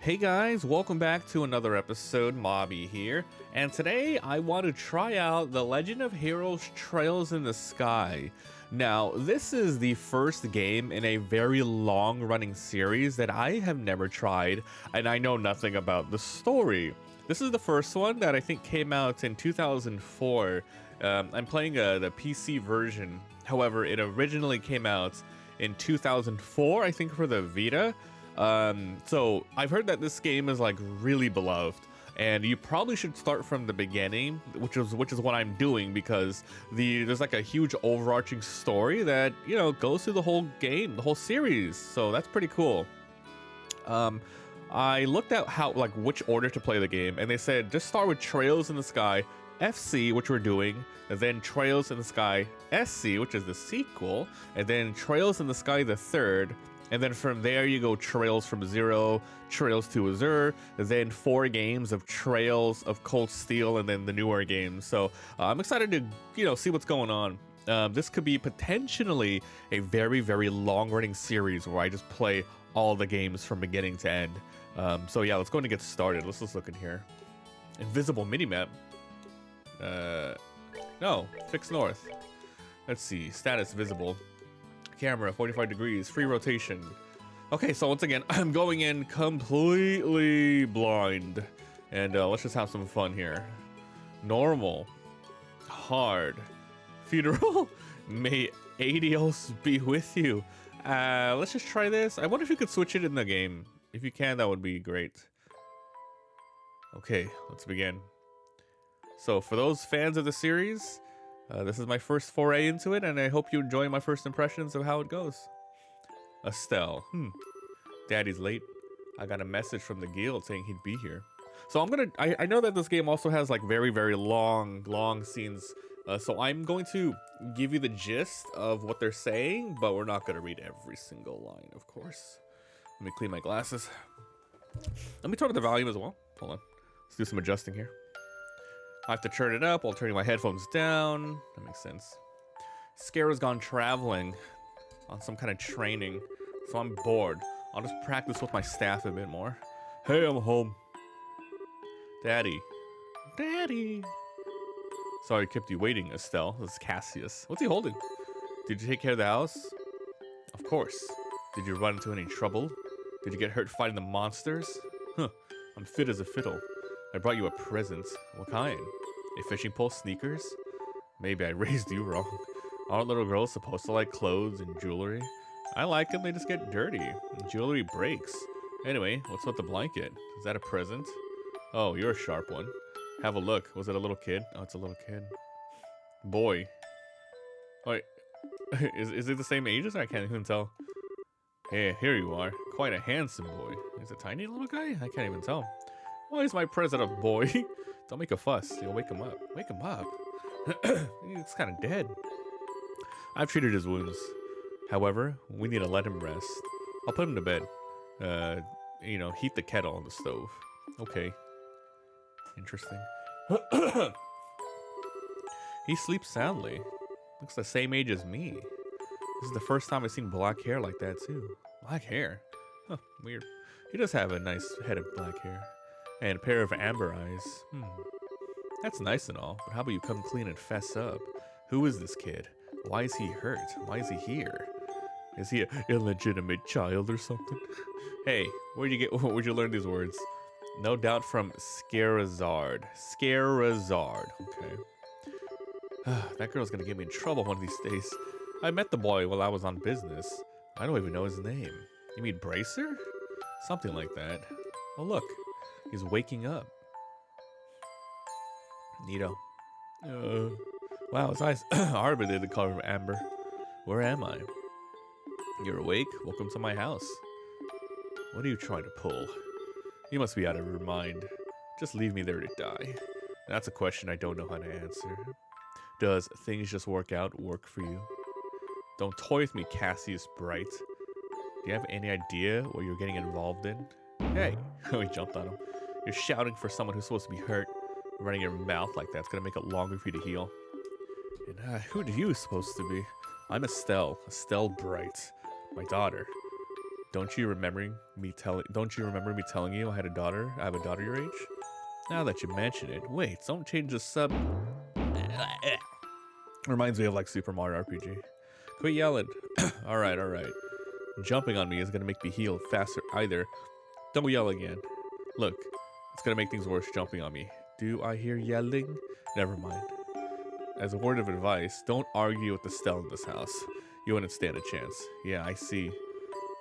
Hey guys, welcome back to another episode. Mobby here, and today I want to try out The Legend of Heroes Trails in the Sky. Now, this is the first game in a very long-running series that I have never tried, and I know nothing about the story. This is the first one that I think came out in 2004. I'm playing the PC version. However, it originally came out in 2004, I think, for the Vita. So I've heard that this game is like really beloved, and you probably should start from the beginning, which is what I'm doing, because there's like a huge overarching story that, you know, goes through the whole game, the whole series. So that's pretty cool. I looked at which order to play the game, and they said just start with Trails in the Sky FC, which we're doing, and then Trails in the Sky SC, which is the sequel, and then Trails in the Sky the third. And then from there you go Trails from Zero, Trails to Azure, then 4 games of Trails of Cold Steel, and then the newer games. So I'm excited to, see what's going on. This could be potentially a very, very long-running series where I just play all the games from beginning to end. So yeah, let's go and get started. Let's just look in here. Invisible minimap. No, fix north. Let's see, status visible. Camera 45 degrees, free rotation. Okay, so once again, I'm going in completely blind, and let's just have some fun here. Normal, hard, funeral. May Adios be with you. Let's just try this. I wonder if you could switch it in the game. If you can, that would be great. Okay, let's begin. So for those fans of the series, this is my first foray into it, and I hope you enjoy my first impressions of how it goes. Estelle. Daddy's late. I got a message from the guild saying he'd be here. So I know that this game also has like very, very long scenes. So I'm going to give you the gist of what they're saying, but we're not going to read every single line, of course. Let me clean my glasses. Let me turn up the volume as well. Hold on. Let's do some adjusting here. I have to turn it up while turning my headphones down. That makes sense. Scarra's gone traveling on some kind of training, so I'm bored. I'll just practice with my staff a bit more. Hey, I'm home. Daddy. Daddy. Sorry I kept you waiting, Estelle. This is Cassius. What's he holding? Did you take care of the house? Of course. Did you run into any trouble? Did you get hurt fighting the monsters? Huh. I'm fit as a fiddle. I brought you a present. What kind? A fishing pole, sneakers? Maybe I raised you wrong. Aren't little girls supposed to like clothes and jewelry? I like them, they just get dirty. And jewelry breaks. Anyway, what's with the blanket? Is that a present? Oh, you're a sharp one. Have a look. Was it a little kid? Oh, it's a little kid. Boy. Wait, is it the same age as I can't even tell. Hey, here you are. Quite a handsome boy. Is it a tiny little guy? I can't even tell. Why is my present a boy? Don't make a fuss. You'll wake him up. Wake him up? He's kind of dead. I've treated his wounds. However, we need to let him rest. I'll put him to bed. Heat the kettle on the stove. Okay. Interesting. He sleeps soundly. Looks the same age as me. This is the first time I've seen black hair like that, too. Black hair? Huh, weird. He does have a nice head of black hair. And a pair of amber eyes. That's nice and all, but how about you come clean and fess up? Who is this kid? Why is he hurt? Why is he here? Is he an illegitimate child or something? Hey, where'd you learn these words? No doubt from Scarazard. Scarazard, okay. That girl's gonna get me in trouble one of these days. I met the boy while I was on business. I don't even know his name. You mean Bracer? Something like that. Oh look. He's waking up. Neato. Wow, his eyes are but the color of amber. Where am I? You're awake? Welcome to my house. What are you trying to pull? You must be out of your mind. Just leave me there to die. That's a question I don't know how to answer. Does things just work for you? Don't toy with me, Cassius Bright. Do you have any idea what you're getting involved in? Hey! We jumped on him. You're shouting for someone who's supposed to be hurt. Running your mouth like that's gonna make it longer for you to heal. And who are you supposed to be? I'm Estelle Bright. My daughter. Don't you remember me telling you I had a daughter? I have a daughter your age? Now that you mention it, wait, don't change the sub. Reminds me of like Super Mario RPG. Quit yelling. All right. Jumping on me is gonna make me heal faster either. Don't yell again. Look, it's gonna make things worse jumping on me. Do I hear yelling? Never mind. As a word of advice, don't argue with Estelle in this house. You wouldn't stand a chance. Yeah, I see.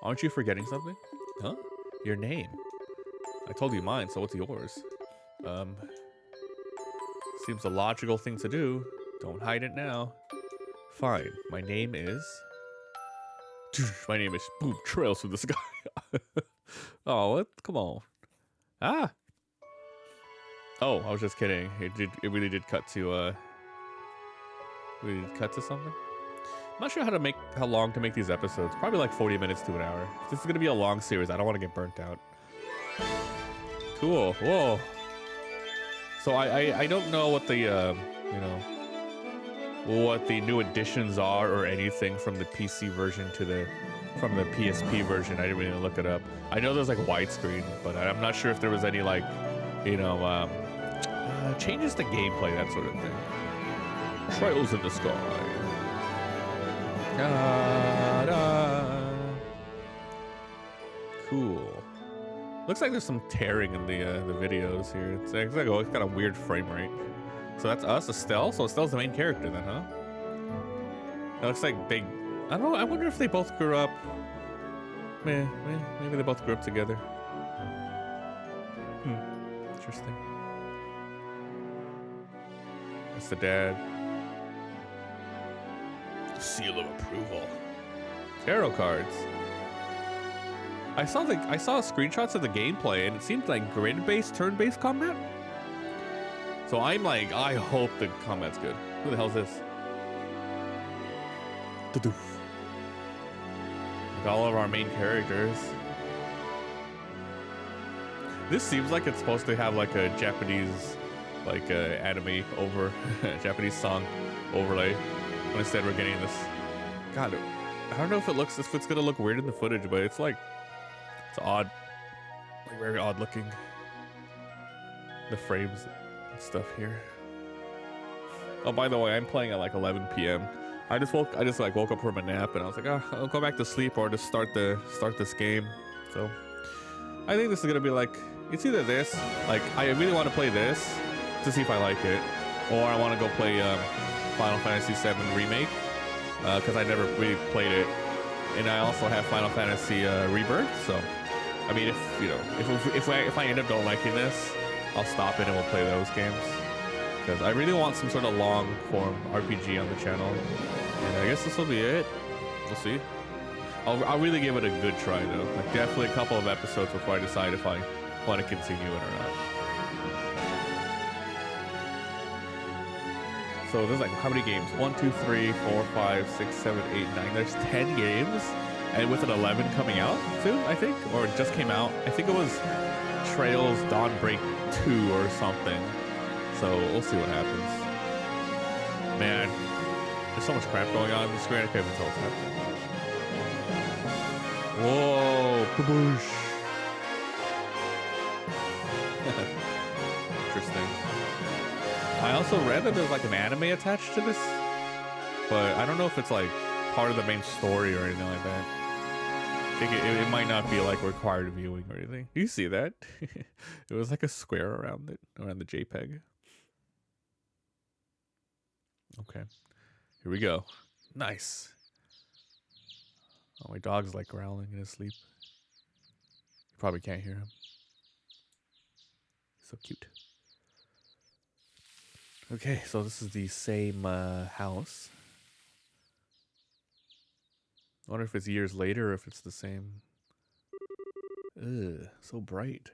Aren't you forgetting something? Huh? Your name. I told you mine, so what's yours? Seems a logical thing to do. Don't hide it now. Fine. My name is... My name is Boom Trails from the Sky. Oh, what? Come on. Ah! Oh, I was just kidding. It really did cut to, something. I'm not sure how long to make these episodes. Probably like 40 minutes to an hour. This is gonna be a long series. I don't want to get burnt out. Cool. Whoa. So I don't know what the what the new additions are or anything from the PC version to from the PSP version. I didn't really look it up. I know there's like widescreen, but I'm not sure if there was any like changes to gameplay, that sort of thing. Trails in the sky. Cool. Looks like there's some tearing in the videos here. It's got a weird frame rate. So that's us, Estelle. So Estelle's the main character then, huh? It looks like big. I don't know. I wonder if they both grew up. Maybe they both grew up together. Interesting. That's the dad. Seal of approval. Tarot cards. I saw screenshots of the gameplay and it seemed like grid-based, turn-based combat. So I'm like, I hope the combat's good. Who the hell is this? Like all of our main characters. This seems like it's supposed to have like a Japanese, like anime Japanese song overlay. But instead we're getting this. God, I don't know if it's gonna look weird in the footage, but it's like, it's odd, like very odd looking. The frames and stuff here. Oh, by the way, I'm playing at like 11 p.m. I just woke up from a nap and I was like, oh, I'll go back to sleep or just start this game. So I think this is gonna be like, it's either this, like I really want to play this to see if I like it, or I want to go play Final Fantasy VII Remake because I never really played it, and I also have Final Fantasy Rebirth. So I mean, if I end up don't liking this, I'll stop it and we'll play those games, because I really want some sort of long form RPG on the channel. And I guess this will be it. We'll see. I'll really give it a good try though. Like definitely a couple of episodes before I decide if I want to continue it or not. So there's like how many games? 1, 2, 3, 4, 5, 6, 7, 8, 9. There's 10 games, and with an 11 coming out soon, I think, or it just came out. I think it was Trails Dawnbreak 2 or something. So we'll see what happens. Man, there's so much crap going on in the screen. I can't even tell what's happening. Whoa, kaboosh. Interesting. I also read that there's like an anime attached to this, but I don't know if it's like part of the main story or anything like that. I think it might not be like required viewing or anything. Do you see that? It was like a square around the JPEG. Okay, here we go. Nice. Oh, my dog's like growling in his sleep. You probably can't hear him. So cute. Okay, so this is the same house. I wonder if it's years later or if it's the same. Ugh, so bright.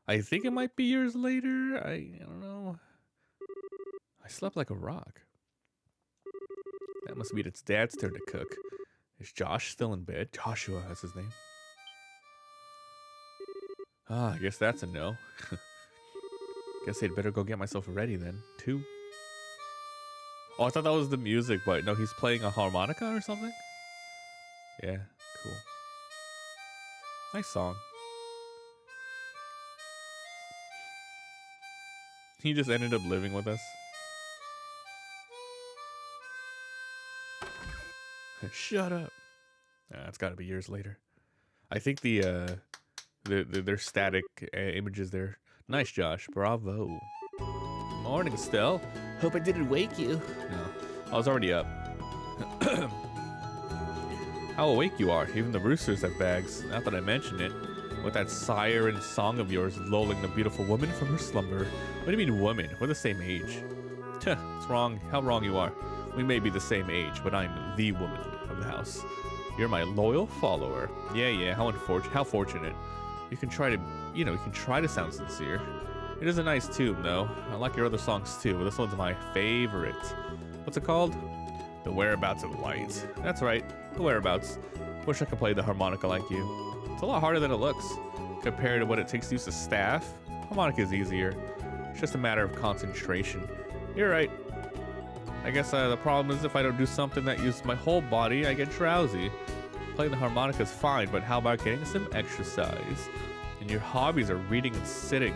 I think it might be years later. I don't know. I slept like a rock. That must mean it's Dad's turn to cook. Is Josh still in bed? Joshua, that's his name. Ah, I guess that's a no. Guess I'd better go get myself ready then. 2. Oh, I thought that was the music, but no, he's playing a harmonica or something? Yeah, cool. Nice song. He just ended up living with us. Shut up. It's got to be years later. I think their static images there. Nice, Josh. Bravo. Morning, Estelle. Hope I didn't wake you. No, I was already up. How awake you are. Even the roosters have bags. Not that I mentioned it. With that siren song of yours lulling the beautiful woman from her slumber. What do you mean woman? We're the same age. It's wrong. How wrong you are. We may be the same age, but I'm the woman of the house. You're my loyal follower. Yeah, how fortunate. You can try to sound sincere. It is a nice tune, though. I like your other songs, too, but this one's my favorite. What's it called? The Whereabouts of Light. That's right, the Whereabouts. Wish I could play the harmonica like you. It's a lot harder than it looks. Compared to what it takes to use a staff, harmonica is easier. It's just a matter of concentration. You're right. I guess the problem is if I don't do something that uses my whole body, I get drowsy. Playing the harmonica is fine, but how about getting some exercise? And your hobbies are reading and sitting.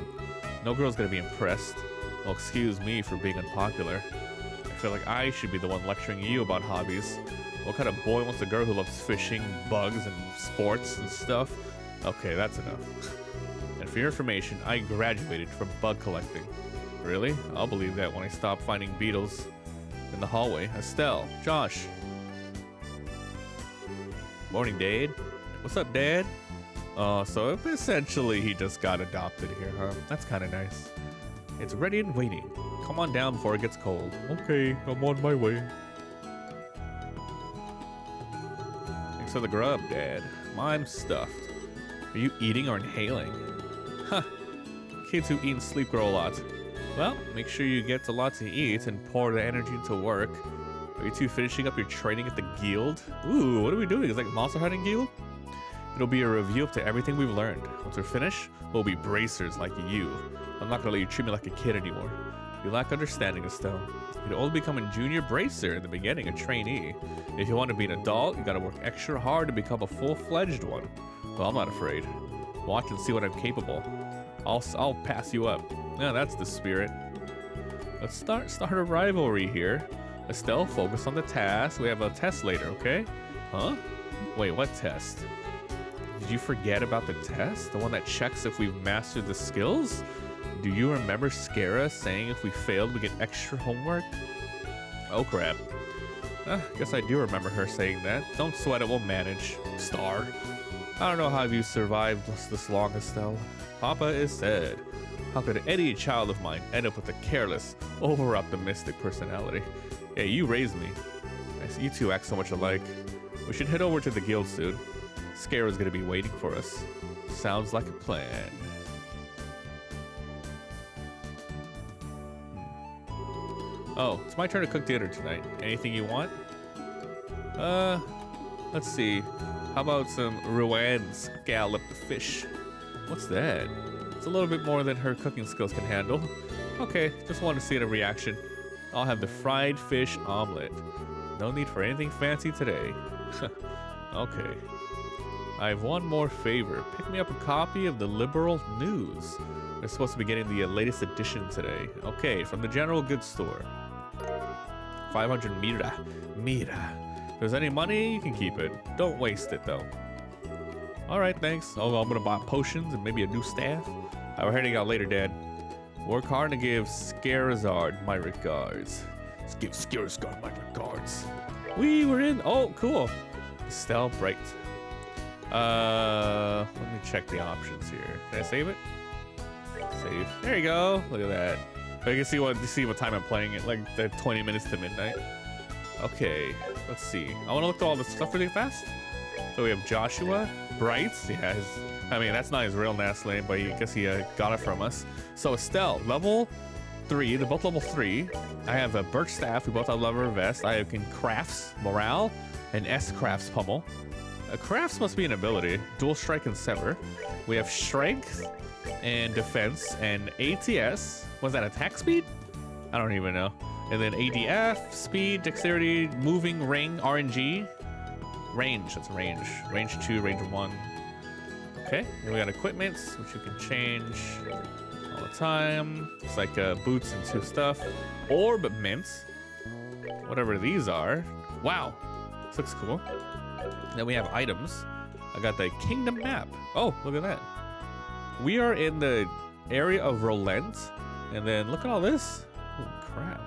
No girl's gonna be impressed. Well, excuse me for being unpopular. I feel like I should be the one lecturing you about hobbies. What kind of boy wants a girl who loves fishing, bugs, and sports and stuff? Okay, that's enough. And for your information, I graduated from bug collecting. Really? I'll believe that when I stop finding beetles in the hallway. Estelle, Josh. Morning, Dad. What's up, Dad? So essentially he just got adopted here, huh? That's kind of nice. It's ready and waiting. Come on down before it gets cold. Okay, I'm on my way. Thanks for the grub, Dad. I'm stuffed. Are you eating or inhaling? Huh. Kids who eat and sleep grow a lot. Well, make sure you get a lot to eat and pour the energy into work. Are you two finishing up your training at the guild? Ooh, what are we doing? Is it like Monster Hunting Guild? It'll be a review up to everything we've learned. Once we're finished, we'll be bracers like you. I'm not gonna let you treat me like a kid anymore. You lack understanding, Estelle. You'd only become a junior bracer in the beginning, a trainee. If you want to be an adult, you gotta work extra hard to become a full-fledged one. Well, I'm not afraid. Watch and see what I'm capable. I'll pass you up. Yeah, that's the spirit. Let's start a rivalry here. Estelle, focus on the task. We have a test later, okay? Huh? Wait, what test? Did you forget about the test? The one that checks if we've mastered the skills? Do you remember Scara saying if we failed we get extra homework? Oh crap. Guess I do remember her saying that. Don't sweat it, we'll manage. Star. I don't know how you survived this long, Estelle. Papa is sad. How could any child of mine end up with a careless, over-optimistic personality? Yeah, you raised me. I see you two act so much alike. We should head over to the guild soon. Scara's gonna be waiting for us. Sounds like a plan. Oh, it's my turn to cook dinner tonight. Anything you want? Let's see. How about some Rowan scalloped fish? What's that? It's a little bit more than her cooking skills can handle. Okay, just want to see the reaction. I'll have the fried fish omelet. No need for anything fancy today. Okay. I have one more favor. Pick me up a copy of the Liberal News. We're supposed to be getting the latest edition today. Okay, from the general goods store. 500 mira. If there's any money, you can keep it. Don't waste it, though. Alright, thanks. Oh, I'm gonna buy potions and maybe a new staff. We're heading out later, Dad. Work hard to give Scarazard my regards. Let's give Scarazard my regards. We were in. Oh, cool. Estelle Bright. Let me check the options here. Can I save it? Save. There you go. Look at that. So you can see what time I'm playing it. Like the 20 minutes to midnight. Okay. Let's see. I want to look at all this stuff really fast. So we have Joshua Bright. Yeah, I mean that's not his real last name, but I guess he got it from us. So Estelle, level 3. They're both level 3. I have a Birch Staff. We both have level vest. I have Crafts Morale and S Crafts Pummel. Crafts must be an ability. Dual Strike and Sever. We have Strength and Defense and ATS. Was that attack speed? I don't even know. And then ADF, Speed, Dexterity, Moving, Ring, RNG. Range, that's range. Range 2, range 1. Okay, then we got equipments, which you can change all the time. It's like boots and 2 stuff. Orb mints, whatever these are. Wow, this looks cool. Then we have items. I got the kingdom map. Oh, look at that. We are in the area of Rolent. And then look at all this. Holy crap.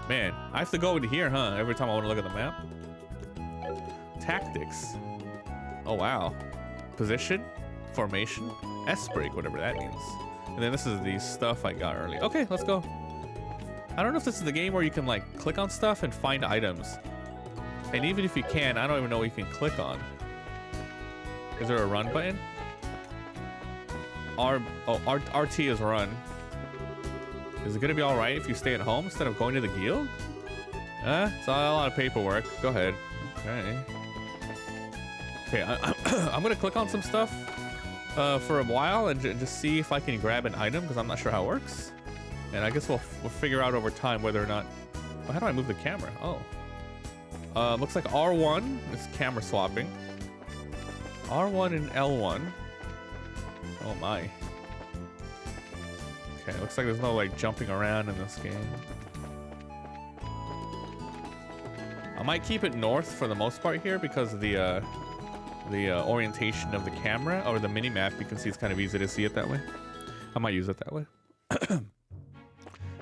Man, I have to go into here, huh? Every time I want to look at the map. Tactics. Oh, wow. Position, formation, S-break, whatever that means. And then this is the stuff I got earlier. Okay, let's go. I don't know if this is the game where you can like click on stuff and find items. And even if you can, I don't even know what you can click on. Is there a run button? RT is run. Is it gonna be all right if you stay at home instead of going to the guild? It's a lot of paperwork. Go ahead. Okay. Okay, I'm gonna click on some stuff for a while and just see if I can grab an item because I'm not sure how it works. And I guess we'll figure out over time whether or not. Oh, how do I move the camera? Oh. Looks like R1 is camera swapping. R1 and L1. Oh my. Okay, looks like there's no like jumping around in this game. I might keep it north for the most part here because of the orientation of the camera or the mini map. You can see it's kind of easy to see it that way. I might use it that way.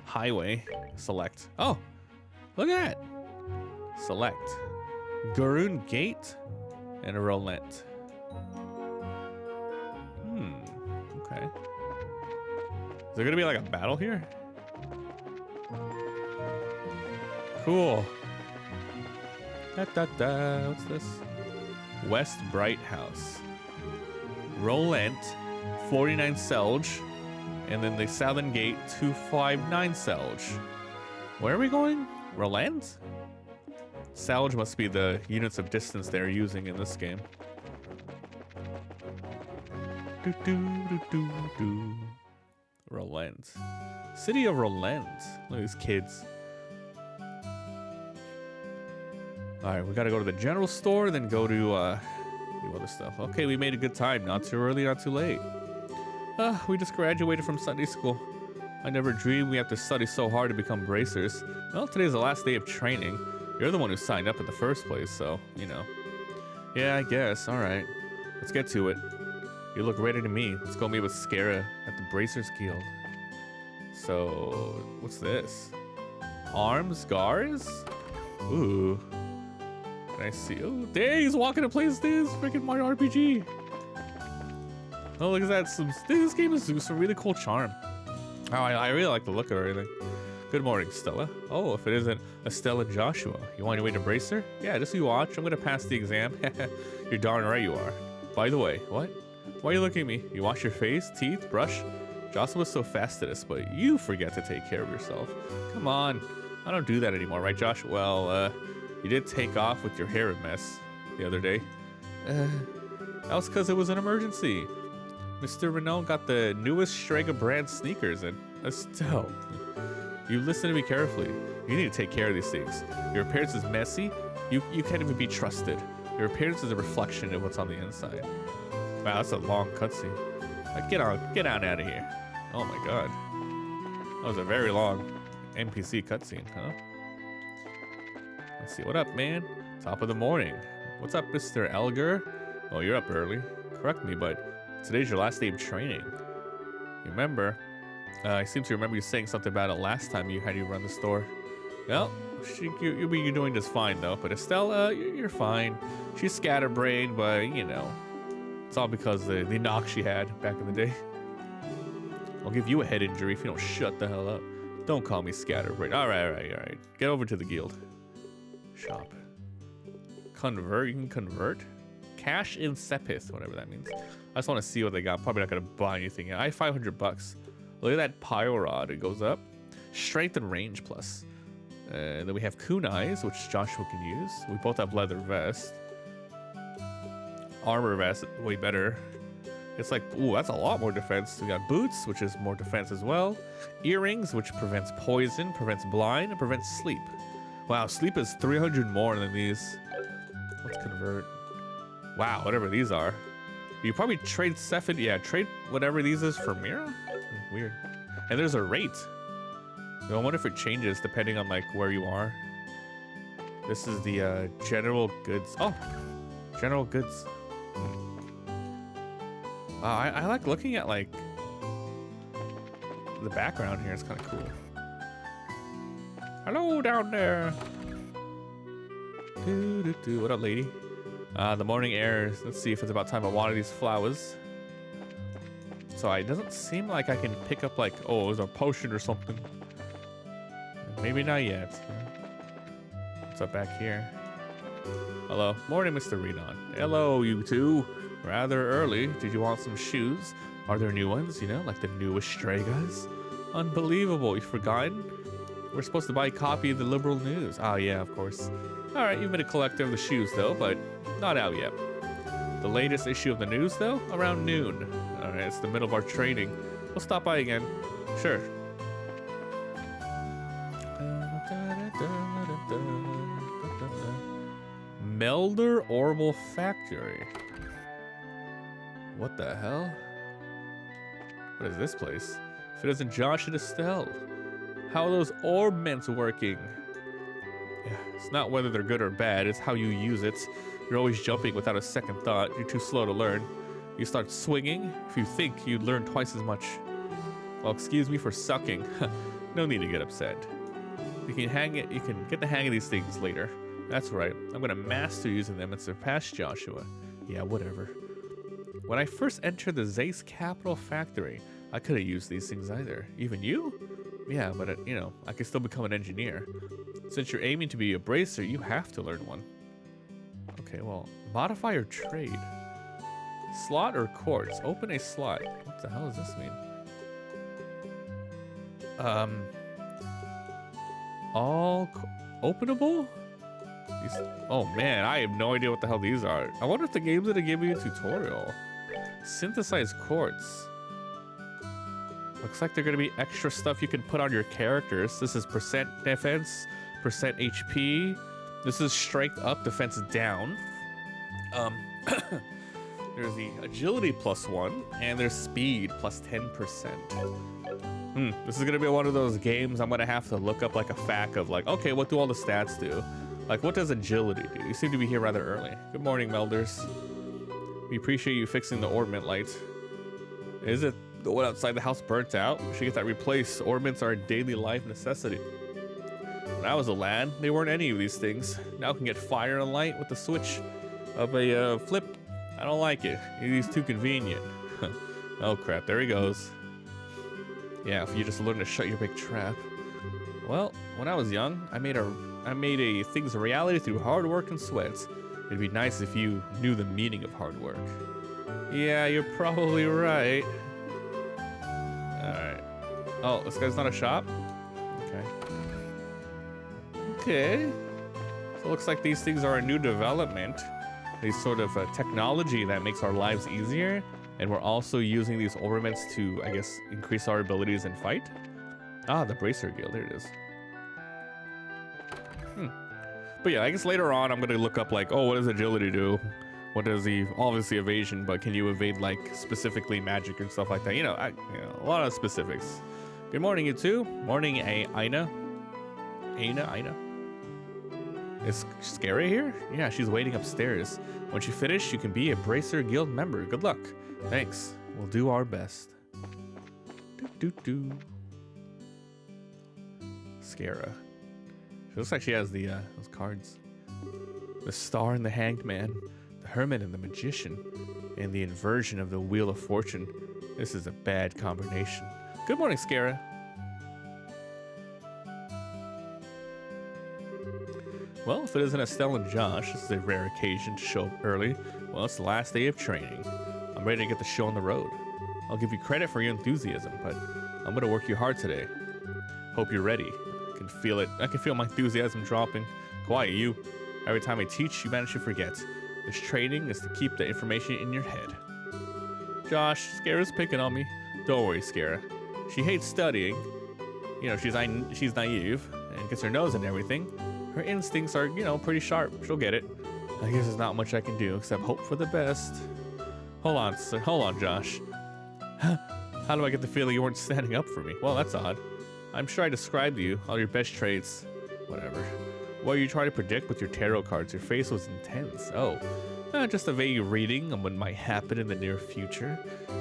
Highway, select. Oh, look at that. Select. Garoon Gate and a Rolent. Okay. Is there gonna be like a battle here? Cool. What's this? West Bright House. Rolent, 49 Selge. And then the Southern Gate, 259 Selge. Where are we going? Rolent? Selge must be the units of distance they're using in this game. Rolent. City of Rolent. Look at these kids. Alright, we gotta go to the general store, then go to do other stuff. Okay, we made a good time. Not too early, not too late. We just graduated from Sunday school. I never dreamed we have to study so hard to become bracers. Well, today's the last day of training. You're the one who signed up in the first place, so, you know. Yeah, I guess. Alright. Let's get to it. You look ready to me. Let's go meet with Scara at the Bracers Guild. So, what's this? Arms? Gars? Ooh. Can I see? Oh, dang, he's walking to place this freaking Mario RPG. Oh, look at that. This game is some really cool charm. Oh, I really like the look of everything. Good morning, Stella. Oh, if it isn't Estella Joshua. You on your way to Bracer? Yeah, just you watch. I'm going to pass the exam. You're darn right you are. By the way, what? Why are you looking at me? You wash your face, teeth, brush? Joshua's so fast at this, but you forget to take care of yourself. Come on. I don't do that anymore, right, Josh? Well, you did take off with your hair a mess the other day. That was because it was an emergency. Mr. Renault got the newest Strega brand sneakers and Estelle. You listen to me carefully. You need to take care of these things. Your appearance is messy. You can't even be trusted. Your appearance is a reflection of what's on the inside. Wow, that's a long cutscene. Get on out of here. Oh my god. That was a very long NPC cutscene, huh? Let's see, what up, man? Top of the morning. What's up, Mr. Elger? Oh, you're up early. Correct me, but today's your last day of training. You remember? I seem to remember you saying something about it last time you had you run the store. Well, you're doing just fine, though. But Estelle, you're fine. She's scatterbrained, but, you know. It's all because of the knock she had back in the day. I'll give you a head injury if you don't shut the hell up. Don't call me scatterbrained. All right. Get over to the guild. Shop. Convert. You can convert. Cash in Sepith, whatever that means. I just want to see what they got. Probably not going to buy anything. I have $500. Look at that pyro rod. It goes up. Strength and range plus. Then we have kunais, which Joshua can use. We both have leather vest. Armor vest, way better. It's like, ooh, that's a lot more defense. We got boots, which is more defense as well. Earrings, which prevents poison, prevents blind, and prevents sleep. Wow, sleep is 300 more than these. Let's convert. Wow, whatever these are. You probably trade Sephin. Yeah, trade whatever these is for Mira. Weird. And there's a rate. I wonder if it changes depending on like where you are. This is the general goods. Oh, general goods. I like looking at like the background here. It's kind of cool. Hello down there. What up, lady? The morning air. Let's see if it's about time I water these flowers. So it doesn't seem like I can pick up like, oh, there's a potion or something. Maybe not yet. What's up back here? Hello. Morning, Mr. Renon. Hello, you two. Rather early. Did you want some shoes? Are there new ones, you know, like the newest Stray guys? Unbelievable. You've forgotten? We're supposed to buy a copy of the Liberal News. Oh, yeah, of course. All right, you've been a collector of the shoes, though, but not out yet. The latest issue of the news, though? Around noon. All right, it's the middle of our training. We'll stop by again. Sure. Melder Orbital Factory. What the hell? What is this place? If it isn't Josh and Estelle. How are those orbments working? Yeah, it's not whether they're good or bad, it's how you use it. You're always jumping without a second thought. You're too slow to learn. You start swinging. If you think, you'd learn twice as much. Well, excuse me for sucking. No need to get upset. You can get the hang of these things later. That's right. I'm gonna master using them and surpass Joshua. Yeah, whatever. When I first entered the Zace Capital Factory, I couldn't use these things either. Even you? Yeah, but you know, I can still become an engineer. Since you're aiming to be a bracer, you have to learn one. Okay, well, modify or trade. Slot or quartz? Open a slot. What the hell does this mean? All openable? Oh man, I have no idea what the hell these are. I wonder if the game's gonna give me a tutorial. Synthesize quartz. Looks like they're gonna be extra stuff you can put on your characters. This is percent defense, percent HP. This is strength up, defense down. There's the agility +1, and there's speed +10%. This is gonna be one of those games I'm gonna have to look up like a fact of like, okay, what do all the stats do? Like, what does agility do? You seem to be here rather early. Good morning, Melders. We appreciate you fixing the orbment light. Is it the one outside the house burnt out? We should get that replaced. Orbments are a daily life necessity. When I was a lad, they weren't any of these things. Now I can get fire and light with the switch of a flip. I don't like it. It is too convenient. Oh crap, there he goes. Yeah, if you just learn to shut your big trap. Well, when I was young, I made a things a reality through hard work and sweat. It'd be nice if you knew the meaning of hard work. Yeah, you're probably right. Alright. Oh, this guy's not a shop? Okay. Okay. So it looks like these things are a new development. These sort of technology that makes our lives easier. And we're also using these orbments to, I guess, increase our abilities in fight. Ah, the Bracer Guild. There it is. But yeah, I guess later on I'm going to look up like, oh, what does agility do? What does the, obviously evasion, but can you evade like specifically magic and stuff like that? You know, a lot of specifics. Good morning, you two. Morning, Aina. Aina. Is Scary here? Yeah, she's waiting upstairs. Once you finish, you can be a Bracer Guild member. Good luck. Thanks. We'll do our best. Scara. She looks like she has the those cards. The Star and the Hanged Man, the Hermit and the Magician, and the inversion of the Wheel of Fortune. This is a bad combination. Good morning, Scara. Well, if it isn't Estelle and Josh, this is a rare occasion to show up early. Well, it's the last day of training. I'm ready to get the show on the road. I'll give you credit for your enthusiasm, but I'm gonna work you hard today. Hope you're ready. I can feel it. I can feel my enthusiasm dropping. Quiet, you. Every time I teach, you manage to forget. This training is to keep the information in your head. Josh, Scara's picking on me. Don't worry, Scara. She hates studying. You know, she's naive and gets her nose in everything. Her instincts are, you know, pretty sharp. She'll get it. I guess there's not much I can do except hope for the best. Hold on, sir. Hold on, Josh. How do I get the feeling you weren't standing up for me? Well, that's odd. I'm sure I described you, all your best traits. Whatever. What you trying to predict with your tarot cards? Your face was intense. Oh, just a vague reading of what might happen in the near future.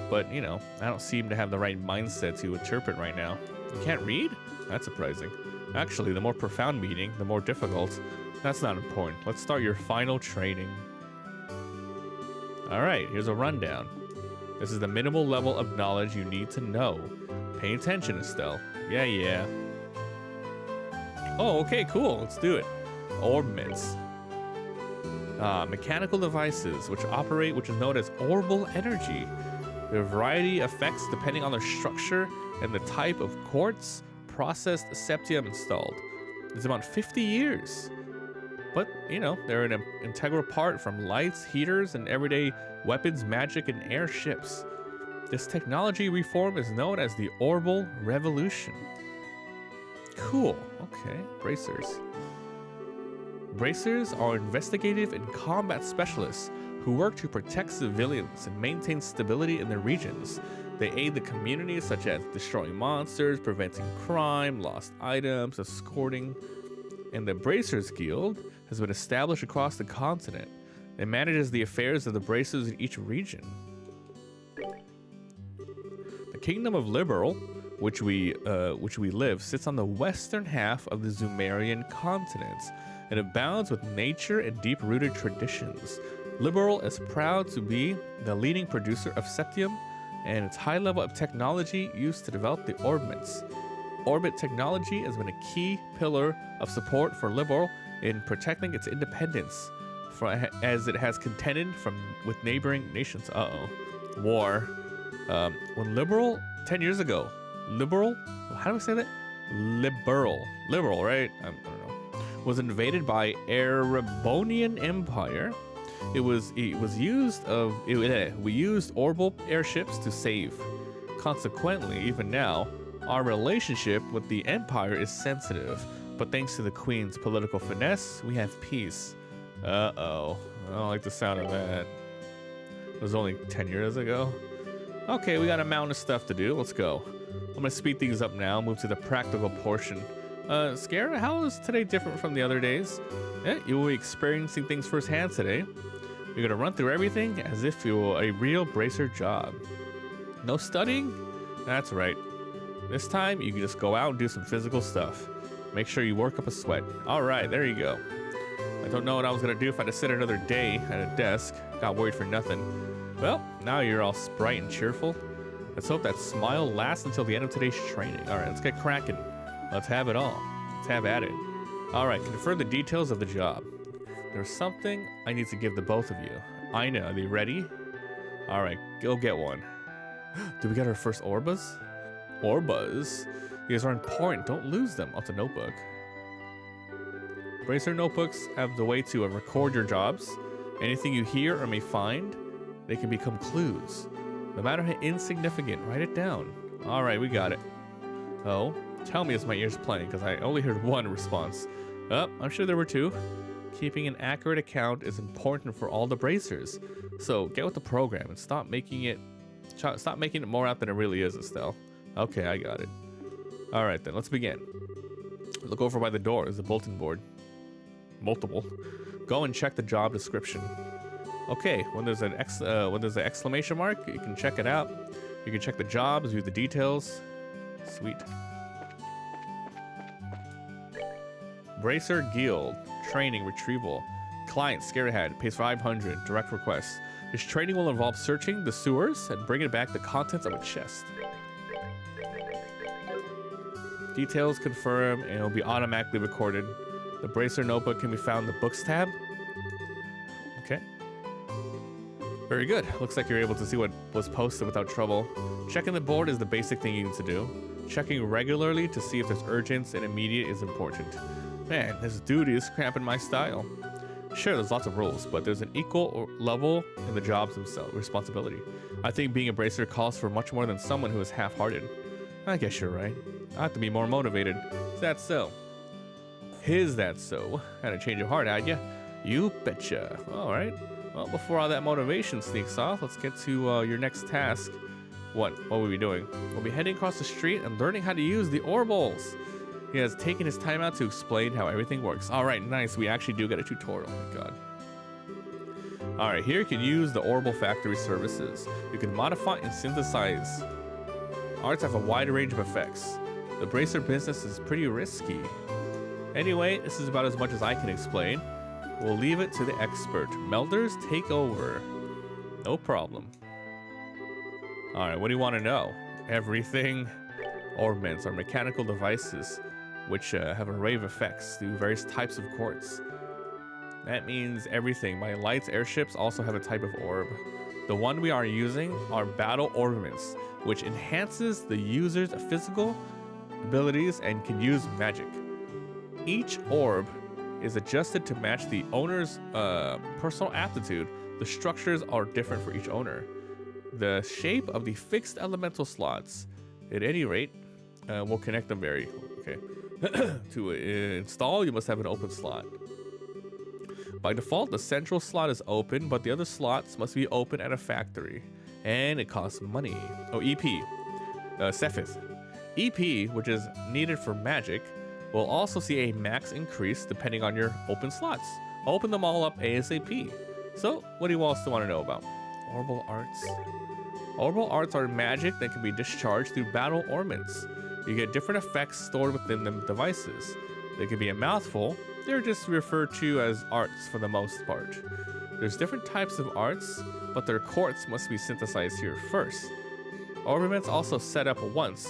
But, you know, I don't seem to have the right mindset to interpret right now. You can't read? That's surprising. Actually, the more profound meaning, the more difficult. That's not important. Let's start your final training. Alright, here's a rundown. This is the minimal level of knowledge you need to know. Pay attention, Estelle. Yeah. Oh, okay, cool. Let's do it. Orbments. Mechanical devices which is known as orbal energy. There are a variety of effects depending on their structure and the type of quartz processed septium installed. It's about 50 years. But, you know, they're an integral part from lights, heaters, and everyday weapons, magic, and airships. This technology reform is known as the Orbal Revolution. Cool. Okay. Bracers. Bracers are investigative and combat specialists who work to protect civilians and maintain stability in their regions. They aid the community such as destroying monsters, preventing crime, lost items, escorting. And the Bracers Guild has been established across the continent. It manages the affairs of the Bracers in each region. The Kingdom of Liberal, which we live, sits on the western half of the Zumerian continent, and abounds with nature and deep-rooted traditions. Liberal is proud to be the leading producer of septium and its high level of technology used to develop the orbments. Orbit technology has been a key pillar of support for Liberal in protecting its independence, as it has contended with neighboring nations. War. When Liberal, 10 years ago, Liberal, how do we say that? Liberal, right? I don't know. Was invaded by Erebonian Empire. We used orbal airships to save. Consequently, even now, our relationship with the Empire is sensitive, but thanks to the Queen's political finesse, we have peace. Uh-oh. I don't like the sound of that. It was only 10 years ago. Okay, we got a mountain of stuff to do. Let's go. I'm gonna speed things up now, move to the practical portion. Scare, how is today different from the other days? You will be experiencing things firsthand today. You're gonna run through everything as if you were a real bracer job. No studying? That's right. This time, you can just go out and do some physical stuff. Make sure you work up a sweat. All right, there you go. I don't know what I was gonna do if I had to sit another day at a desk. Got worried for nothing. Well, now you're all bright and cheerful. Let's hope that smile lasts until the end of today's training. All right, let's get cracking. Let's have it all. Let's have at it. All right, confirm the details of the job. There's something I need to give the both of you. I know, are you ready? All right, go get one. Did we get our first Orbas? Orbas? These are important, don't lose them. Oh, it's a notebook. Bracer notebooks have the way to record your jobs. Anything you hear or may find, they can become clues. No matter how insignificant, write it down. All right, we got it. Oh, tell me as my ears playing, because I only heard one response. Oh, I'm sure there were two. Keeping an accurate account is important for all the bracers. So get with the program and stop making it more out than it really is, Estelle. Okay, I got it. All right, then, let's begin. Look over by the door. There's a bulletin board. Multiple. Go and check the job description. Okay, when there's an exclamation mark, you can check it out. You can check the jobs, view the details. Sweet. Bracer Guild. Training retrieval. Client Scarehead pays 500. Direct request. This training will involve searching the sewers and bringing back the contents of a chest. Details confirm and it will be automatically recorded. The Bracer notebook can be found in the Books tab. Okay. Very good. Looks like you're able to see what was posted without trouble. Checking the board is the basic thing you need to do. Checking regularly to see if there's urgent and immediate is important. Man, this duty is cramping my style. Sure, there's lots of rules, but there's an equal level in the jobs themselves, responsibility. I think being a bracer calls for much more than someone who is half-hearted. I guess you're right. I have to be more motivated. Is that so? Is that so? Had a change of heart, had ya? You betcha. All right. Well, before all that motivation sneaks off, let's get to your next task. What will we be doing? We'll be heading across the street and learning how to use the orbals. He has taken his time out to explain how everything works. All right, nice. We actually do get a tutorial. Oh my god. All right, here you can use the Orbal Factory services. You can modify and synthesize. Arts have a wide range of effects. The bracer business is pretty risky. Anyway, this is about as much as I can explain. We'll leave it to the expert. Melders, take over. No problem. All right, what do you want to know? Everything. Orbments are mechanical devices which have an array of effects through various types of quartz. That means everything. My lights airships also have a type of orb. The one we are using are battle orbments, which enhances the user's physical abilities and can use magic. Each orb is adjusted to match the owner's personal aptitude. The structures are different for each owner. The shape of the fixed elemental slots, at any rate, will connect them vary. Okay. To install, you must have an open slot. By default, the central slot is open, but the other slots must be open at a factory, and it costs money. Oh, EP, Sephith. EP, which is needed for magic, will also see a max increase depending on your open slots. Open them all up ASAP. So, what do you else want to know about? Orbal arts. Orbal arts are magic that can be discharged through battle orbments. You get different effects stored within the devices. They can be a mouthful. They're just referred to as arts for the most part. There's different types of arts, but their quartz must be synthesized here first. Orbments also set up once.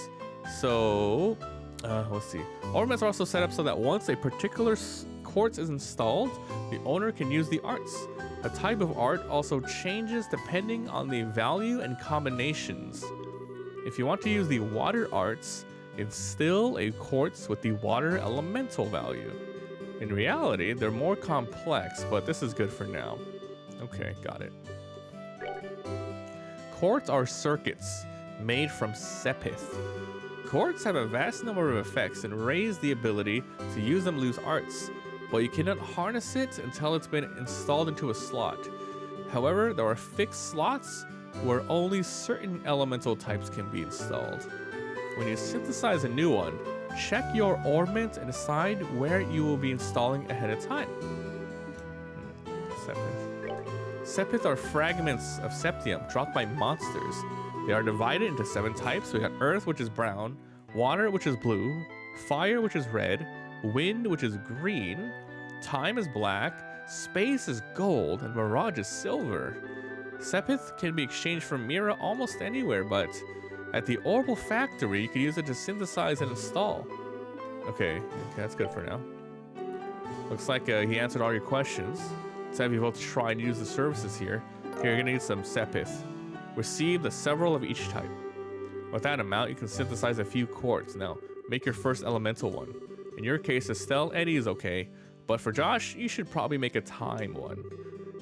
So, let's see. Orbments are also set up so that once a particular quartz is installed, the owner can use the arts. A type of art also changes depending on the value and combinations. If you want to use the water arts, instill a quartz with the water elemental value. In reality, they're more complex, but this is good for now. Okay, got it. Quartz are circuits made from Sepith. Quartz have a vast number of effects and raise the ability to use them loose arts, but you cannot harness it until it's been installed into a slot. However, there are fixed slots where only certain elemental types can be installed. When you synthesize a new one, check your orbment and decide where you will be installing ahead of time. Sepith. Sepith are fragments of septium dropped by monsters. They are divided into 7 types. We got earth, which is brown, water, which is blue, fire, which is red, wind, which is green, time is black, space is gold, and mirage is silver. Sepith can be exchanged for Mira almost anywhere, but at the Orbal Factory, you can use it to synthesize and install. Okay, that's good for now. Looks like he answered all your questions. Let's have you both try and use the services here. Here, you're gonna need some Sepith. Receive the several of each type. With that amount, you can synthesize a few quartz. Now, make your first elemental one. In your case, Estelle, Eddie is okay, but for Josh, you should probably make a time one.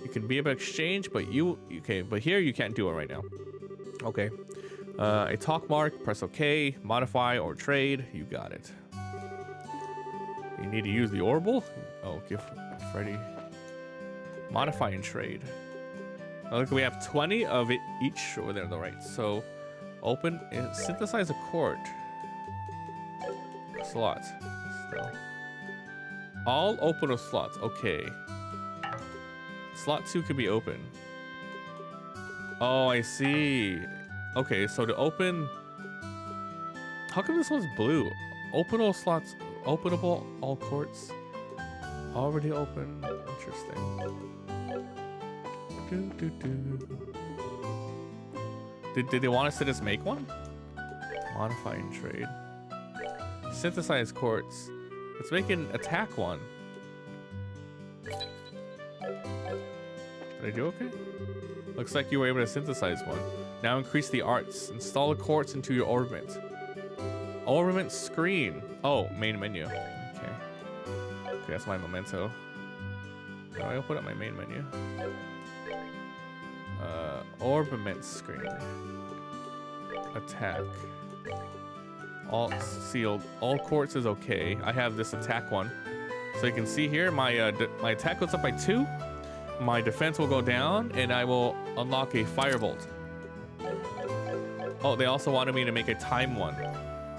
You can be able to exchange, but but here you can't do it right now. Okay. A talk mark, press OK, modify or trade. You got it. You need to use the Orbal. Oh, give Freddy. Modify and trade. Look, we have 20 of it each over there on the right. So, open and synthesize a quart. Slot. Still. All open with slots. Okay. Slot 2 can be open. Oh, I see. Okay, so to open... How come this one's blue? Open all slots. Openable all quartz. Already open. Interesting. Did they want us to just make one? Modify and trade. Synthesize quartz. Let's make an attack one. Did I do okay? Looks like you were able to synthesize one. Now increase the arts. Install a quartz into your orbment. Orbment screen. Oh, main menu. Okay. Okay, that's my memento. How do I open up my main menu? Orbment screen. Attack. All sealed. All quartz is okay. I have this attack one. So you can see here, my attack goes up by 2. my defense will go down and I will unlock a firebolt. Oh, they also wanted me to make a time one.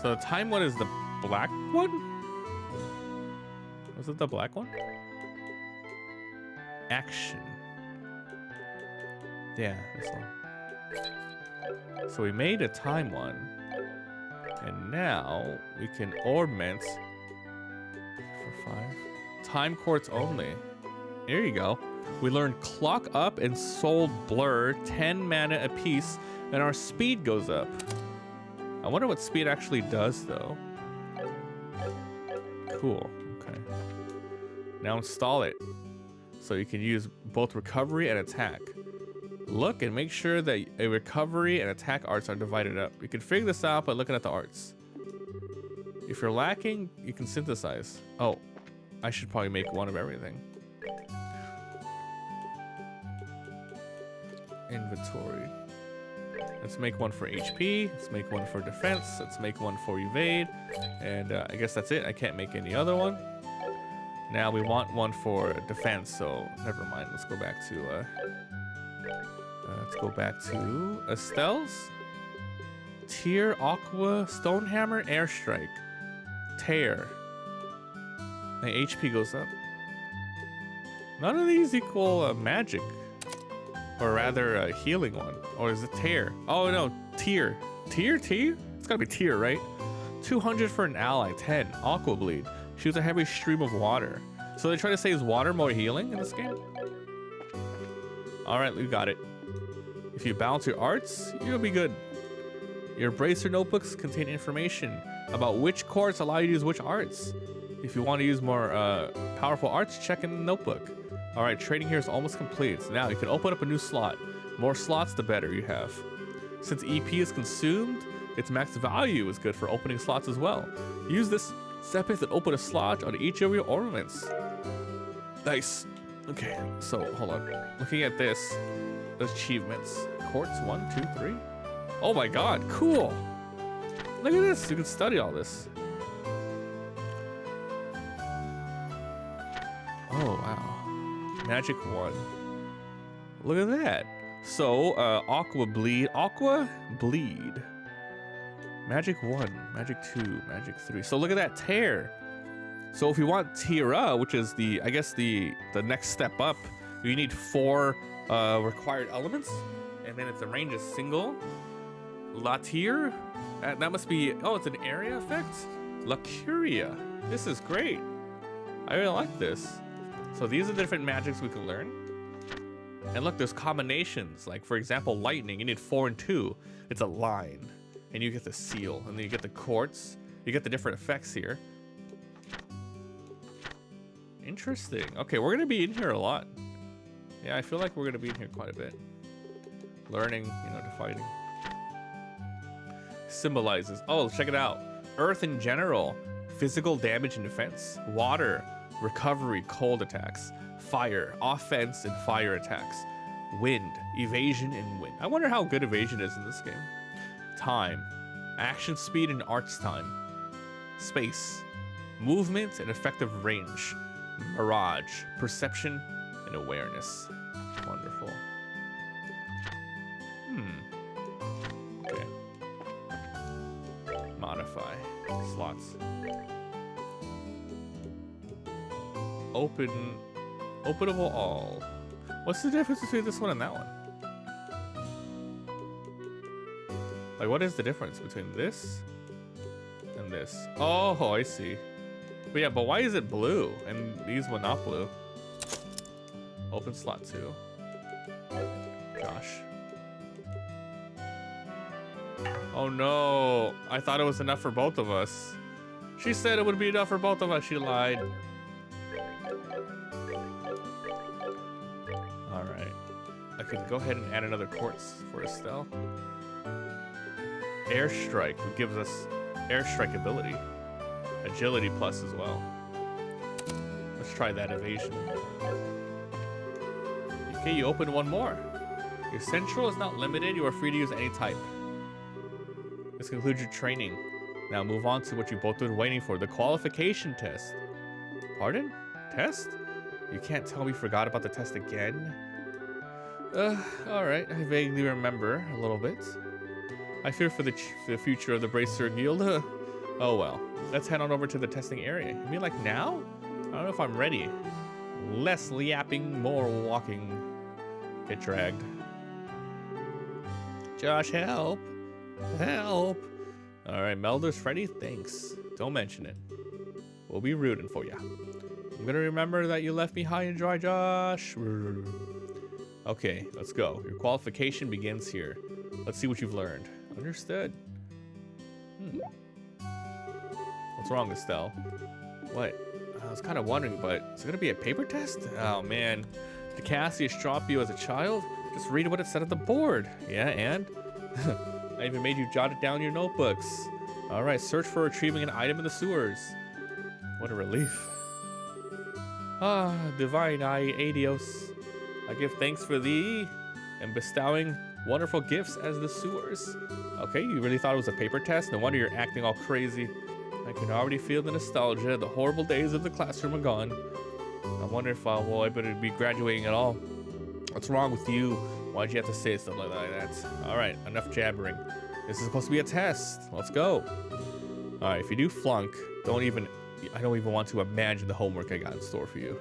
So the time one is the black one? Was it the black one? Action. Yeah, this one. So we made a time one. And now we can augment for 5. Time quartz only. There you go. We learned Clock Up and Soul Blur, 10 mana apiece, and our speed goes up. I wonder what speed actually does, though. Cool. Okay. Now install it. So you can use both recovery and attack. Look and make sure that a recovery and attack arts are divided up. You can figure this out by looking at the arts. If you're lacking, you can synthesize. Oh, I should probably make one of everything. Inventory. Let's make one for HP. Let's make one for defense. Let's make one for evade. And I guess that's it. I can't make any other one. Now we want one for defense, so never mind. Let's go back to Estelle's. Tear, Aqua, Stonehammer, Airstrike, Tear. My HP goes up. None of these equal magic. Or rather, a healing one. Or is it Tear? Oh no, Tear. Tear? It's gotta be Tear, right? 200 for an ally, 10. Aqua Bleed. Shoots a heavy stream of water. So they try to say is water more healing in this game? Alright, we got it. If you balance your arts, you'll be good. Your bracer notebooks contain information about which quartz allow you to use which arts. If you want to use more powerful arts, check in the notebook. Alright, trading here is almost complete. So now you can open up a new slot. More slots, the better you have. Since EP is consumed, its max value is good for opening slots as well. Use this step and open a slot on each of your ornaments. Nice. Okay, so hold on. Looking at this, achievements. Quartz, 1, 2, 3. Oh my god, cool. Look at this, you can study all this. Oh wow. Magic 1. Look at that. So, Aqua Bleed. Magic 1, Magic 2, Magic 3. So look at that Tear. So if you want Tira, which is the, I guess the next step up, you need 4 required elements. And then it's a range of single. La Tire. That must be, oh, it's an area effect? La Curia. This is great. I really like this. So these are the different magics we can learn. And look, there's combinations. Like, for example, lightning. You need 4 and 2. It's a line. And you get the seal. And then you get the quartz. You get the different effects here. Interesting. Okay, we're going to be in here a lot. Yeah, I feel like we're going to be in here quite a bit. Learning, defining. Symbolizes. Oh, check it out. Earth in general. Physical damage and defense. Water. Recovery, cold attacks. Fire, offense and fire attacks. Wind, evasion and wind. I wonder how good evasion is in this game. Time, action speed and arts time. Space, movement and effective range. Mirage, perception and awareness. Wonderful. Okay. Modify slots. Openable all. What's the difference between this one and that one? Like, what is the difference between this and this? Oh, I see. But yeah, but why is it blue and these were not blue? Open slot 2. Gosh. Oh no, I thought it was enough for both of us. She said it would be enough for both of us. She lied. Alright. I can go ahead and add another quartz for Estelle. Airstrike gives us airstrike ability. Agility plus as well. Let's try that evasion. Okay, you open one more. Your central is not limited. You are free to use any type. This concludes your training. Now move on to what you both been waiting for, the qualification test. Pardon? Test? You can't tell me you forgot about the test again? Alright, I vaguely remember a little bit. I fear for the future of the Bracer Guild. Oh well, let's head on over to the testing area. You mean like now? I don't know if I'm ready. Less yapping, more walking. Get dragged. Josh, help! Help! Alright, Melder's ready? Thanks. Don't mention it. We'll be rooting for you. I'm gonna remember that you left me high and dry, Josh. Okay, let's go. Your qualification begins here. Let's see what you've learned. Understood. What's wrong, Estelle? What? I was kind of wondering, but is it gonna be a paper test? Oh man, did Cassius drop you as a child? Just read what it said on the board. Yeah, and? I even made you jot it down in your notebooks. All right, search for retrieving an item in the sewers. What a relief. Ah, divine Adios. I give thanks for thee and bestowing wonderful gifts as the sewers. Okay, you really thought it was a paper test? No wonder you're acting all crazy. I can already feel the nostalgia. The horrible days of the classroom are gone. I wonder if I better be graduating at all. What's wrong with you? Why'd you have to say something like that? All right, enough jabbering. This is supposed to be a test. Let's go. All right, if you do flunk, I don't even want to imagine the homework I got in store for you.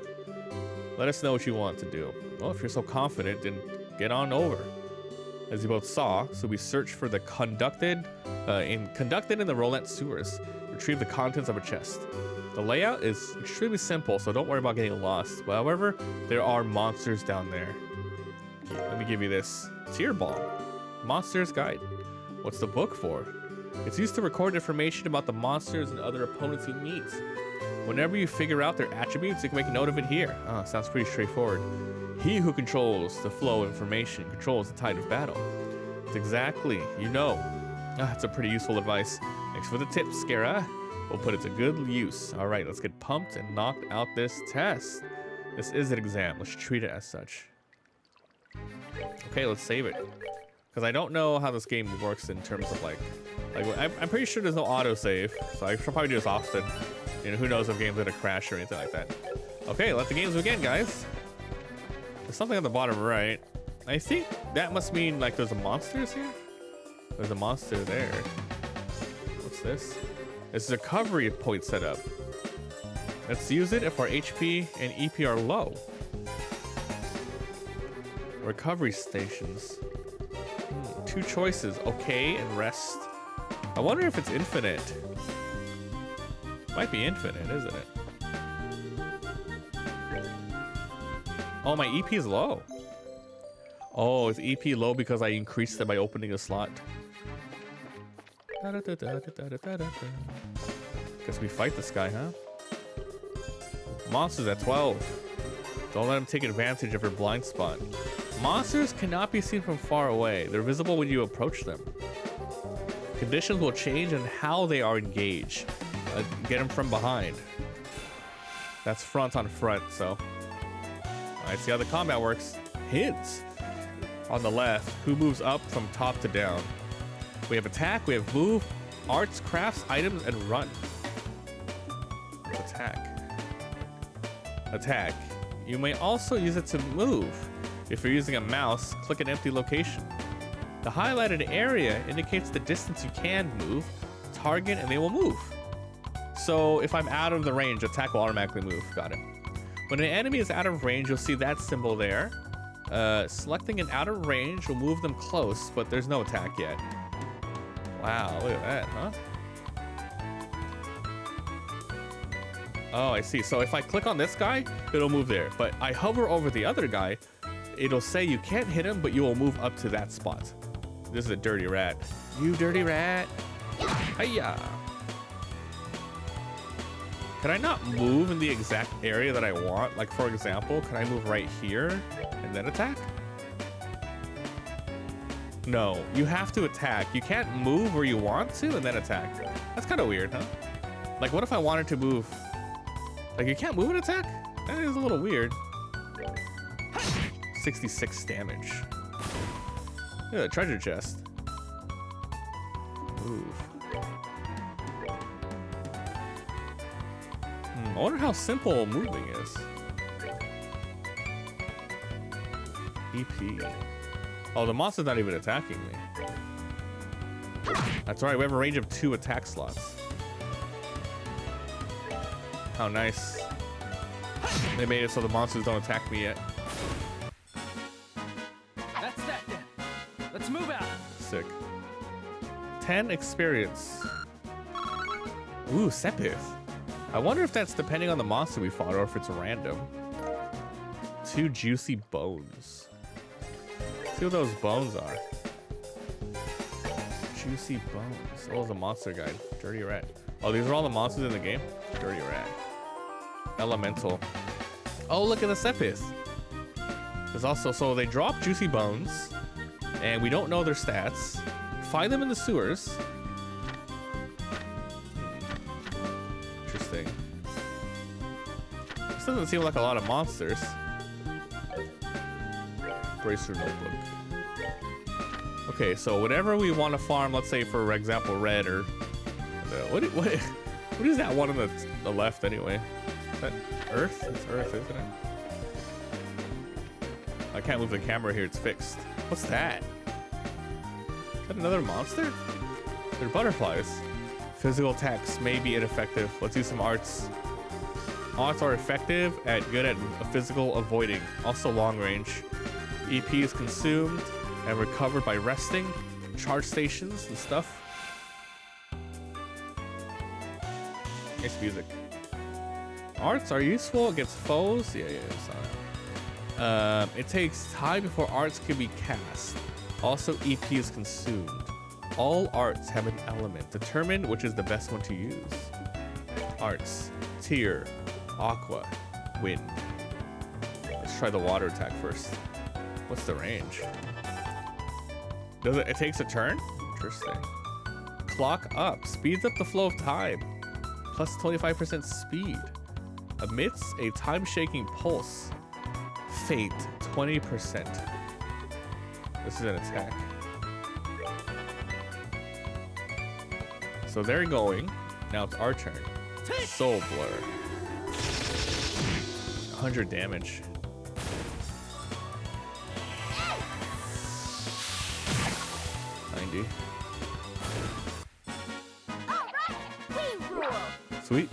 Let us know what you want to do. Well, if you're so confident, then get on over. As you both saw, so we searched for the conducted in the Rolette sewers. Retrieve the contents of a chest. The layout is extremely simple, so don't worry about getting lost. But however, there are monsters down there. Okay, let me give you this. Tear Ball. Monster's Guide. What's the book for? It's used to record information about the monsters and other opponents you meet. Whenever you figure out their attributes, you can make a note of it here. Oh, sounds pretty straightforward. He who controls the flow of information controls the tide of battle. It's exactly, you know. That's a pretty useful advice. Thanks for the tip, Skara. We'll put it to good use. All right, let's get pumped and knock out this test. This is an exam. Let's treat it as such. Okay, let's save it. Because I don't know how this game works in terms of like I'm pretty sure there's no autosave, so I should probably do this often. You know, who knows if game's gonna crash or anything like that. Okay, let the games begin, guys. There's something on the bottom right. I think that must mean like there's a monsters here. There's a monster there. What's this? This is a recovery point setup. Let's use it if our HP and EP are low. Recovery stations. Two choices, okay and rest. I wonder if it's infinite. Might be infinite, isn't it? Oh, my EP is low. Oh, is EP low because I increased it by opening a slot? Guess we fight this guy, huh? Monsters at 12. Don't let him take advantage of your blind spot. Monsters cannot be seen from far away. They're visible when you approach them. Conditions will change in how they are engaged. Get them from behind. That's front on front, so. Alright, see how the combat works. Hints. On the left, who moves up from top to down. We have attack, we have move, arts, crafts, items, and run. Attack. Attack. You may also use it to move. If you're using a mouse, click an empty location. The highlighted area indicates the distance you can move, target, and they will move. So if I'm out of the range, attack will automatically move. Got it. When an enemy is out of range, you'll see that symbol there. Selecting an out of range will move them close, but there's no attack yet. Wow, look at that, huh? Oh, I see. So if I click on this guy, it'll move there. But I hover over the other guy, it'll say you can't hit him, but you will move up to that spot. This is a dirty rat. You dirty rat. Hiya. Can I not move in the exact area that I want? Like, for example, can I move right here and then attack? No, you have to attack. You can't move where you want to and then attack. That's kind of weird, huh? Like, what if I wanted to move? Like, you can't move and attack? That is a little weird. 66 damage. Yeah, treasure chest. Move. I wonder how simple moving is. EP. Oh, the monster's not even attacking me. That's right, we have a range of 2 attack slots. How nice. They made it so the monsters don't attack me yet. That's that then. Let's move out. Sick. 10 experience. Ooh, Sepith. I wonder if that's depending on the monster we fought or if it's random. 2 juicy bones. See what those bones are. Juicy bones. Oh, it's a monster guide. Dirty rat. Oh, these are all the monsters in the game? Dirty rat. Elemental. Oh, look at the Sepith. There's also, so they drop juicy bones, and we don't know their stats. Find them in the sewers. Interesting. This doesn't seem like a lot of monsters. Bracer notebook. Okay, so whatever we want to farm, let's say for example, red or what is that one on the left anyway? Is that Earth? It's Earth, isn't it? I can't move the camera here, it's fixed. What's that? Is that another monster? They're butterflies. Physical attacks may be ineffective. Let's do some arts. Arts are effective at good at physical avoiding. Also long range. EP is consumed and recovered by resting. Charge stations and stuff. Nice music. Arts are useful against foes. Yeah, it takes time before arts can be cast. Also, EP is consumed. All arts have an element. Determine which is the best one to use. Arts. Tear. Aqua. Wind. Let's try the water attack first. What's the range? Does it takes a turn? Interesting. Clock up. Speeds up the flow of time. Plus 25% speed. Emits a time-shaking pulse. Fate, 20%. This is an attack. So they're going. Now it's our turn. Soul Blur. 100 damage. Sweet.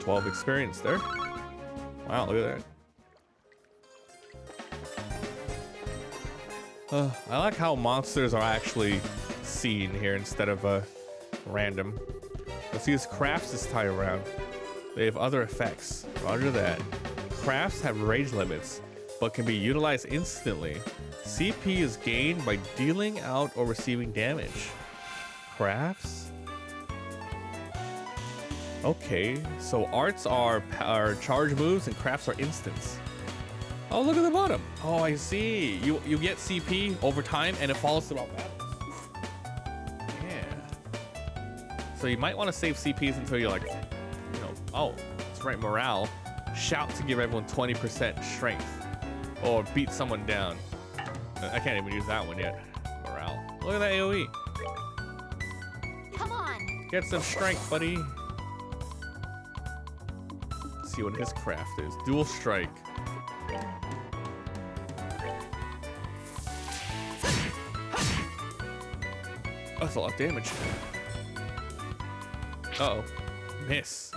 12 experience there. Wow, look at that. I like how monsters are actually seen here instead of random. Let's use crafts this time around. They have other effects. Roger that. Crafts have range limits, but can be utilized instantly. CP is gained by dealing out or receiving damage. Crafts? Okay, so arts are charge moves and crafts are instants. Oh, look at the bottom. Oh, I see. You get CP over time and it follows throughout battles. Yeah. So you might want to save CPs until you're like, oh, that's right, morale. Shout to give everyone 20% strength. Or beat someone down. I can't even use that one yet. Morale. Look at that AoE. Come on. Get some strength, buddy. Let's see what his craft is. Dual strike. That's a lot of damage. Uh-oh. Miss.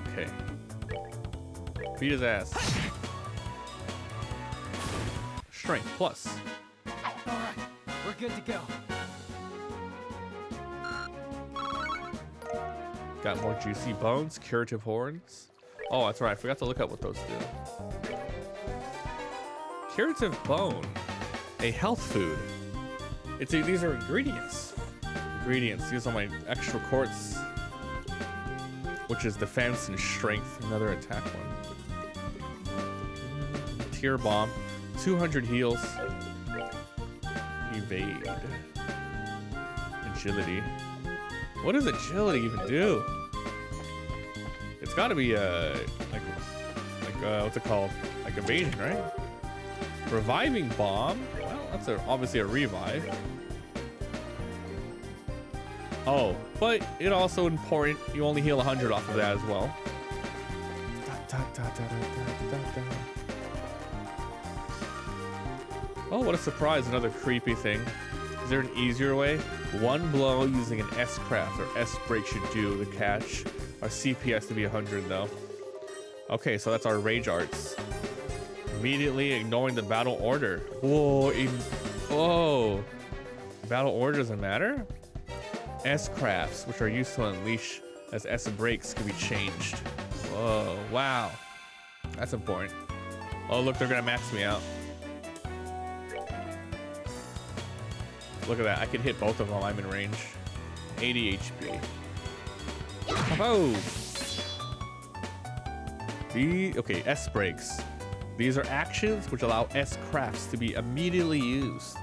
Okay. Beat his ass. Strength plus. All right, we're good to go. Got more juicy bones, curative horns. Oh, that's right. I forgot to look up what those do. Curative bone, a health food. These are ingredients. These are my extra quartz, which is defense and strength. Another attack one. Tear bomb, 200 heals. Evade. Agility. What does agility even do? It's got to be what's it called? Like evasion, right? Reviving bomb. Well, that's obviously a revive. Oh, but it also important. You only heal 100 off of that as well. Oh, what a surprise, another creepy thing. Is there an easier way? One blow using an S-craft or S-break should do the catch. Our CP has to be 100 though. Okay, so that's our rage arts. Immediately ignoring the battle order. Whoa, whoa. Battle order doesn't matter? S-crafts, which are used to unleash as S-breaks, can be changed. Whoa, wow. That's important. Oh, look, they're gonna max me out. Look at that, I can hit both of them, I'm in range. 80 HP. Oh! Okay, S-breaks. These are actions which allow S-crafts to be immediately used.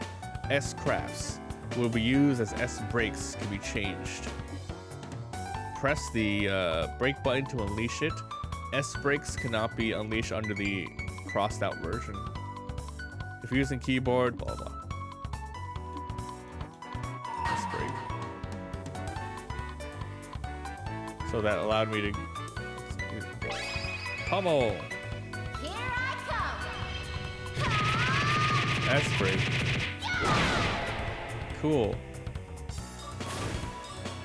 S-crafts will be used as S-breaks can be changed. Press the break button to unleash it. S-breaks cannot be unleashed under the crossed out version. If you're using keyboard, blah blah. S-break. So that allowed me to pummel. Here I come. S-break. Cool.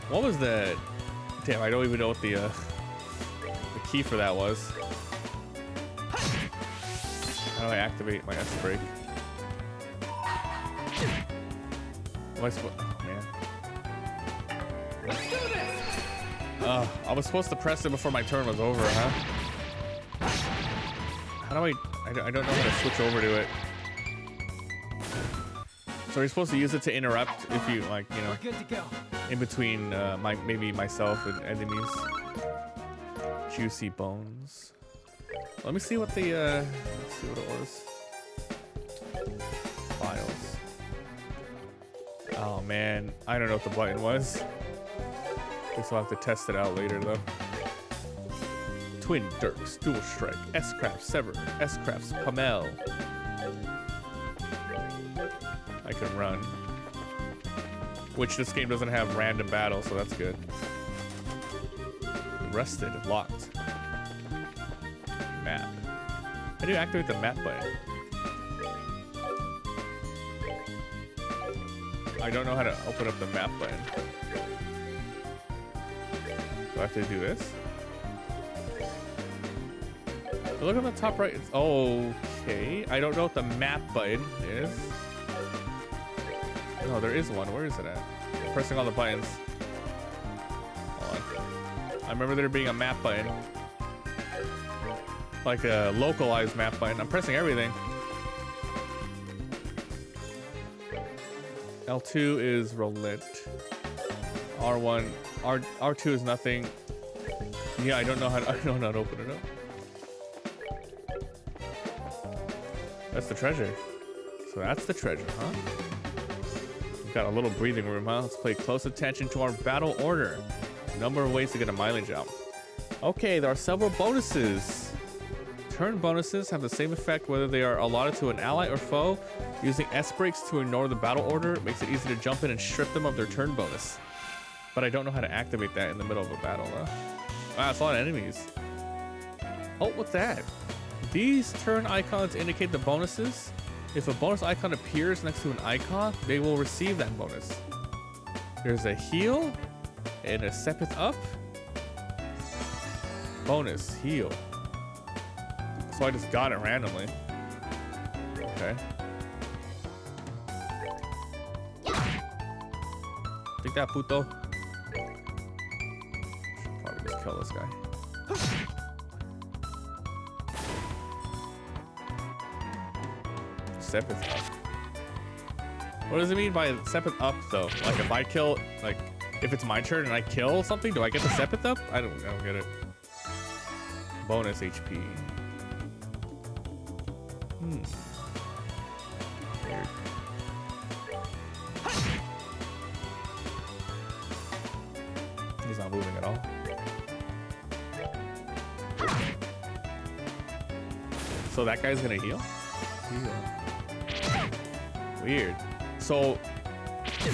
What was that? Damn, I don't even know what the key for that was. How do I activate my S-break? Am I supposed? Oh man. Let's do this! I was supposed to press it before my turn was over, huh? How do I don't know how to switch over to it. So you're supposed to use it to interrupt if you like, you know, We're good to go. in between maybe myself and enemies. Juicy bones. Let me see what the let's see what it was. Files. Oh man, I don't know what the button was. Guess I'll have to test it out later though. Twin Dirks, Dual Strike, S-Craft Sever, S-Crafts Pummel. I can run. Which this game doesn't have random battles, so that's good. Rested, locked. Map. How do you activate the map button? I don't know how to open up the map button. Do I have to do this? Look on the top right. It's okay. I don't know what the map button is. No, there is one. Where is it at? I'm pressing all the buttons. Hold on. I remember there being a map button. Like a localized map button. I'm pressing everything. L2 is roulette. R1. R2 is nothing. Yeah, I don't know how to open it up. That's the treasure. So that's the treasure, huh? We've got a little breathing room, huh? Let's pay close attention to our battle order. Number of ways to get a mileage out. Okay, there are several bonuses. Turn bonuses have the same effect whether they are allotted to an ally or foe. Using S-breaks to ignore the battle order makes it easy to jump in and strip them of their turn bonus. But I don't know how to activate that in the middle of a battle, though. Wow, it's a lot of enemies. Oh, what's that? These turn icons indicate the bonuses. If a bonus icon appears next to an icon, they will receive that bonus. There's a heal and a step up. Bonus, heal. So I just got it randomly. Okay. Take that, puto. Should probably just kill this guy. Step it up. What does it mean by step it up though? Like if I kill, like if it's my turn and I kill something, do I get to step it up? I don't get it. Bonus HP. Weird. He's not moving at all. So that guy's gonna heal? Weird. So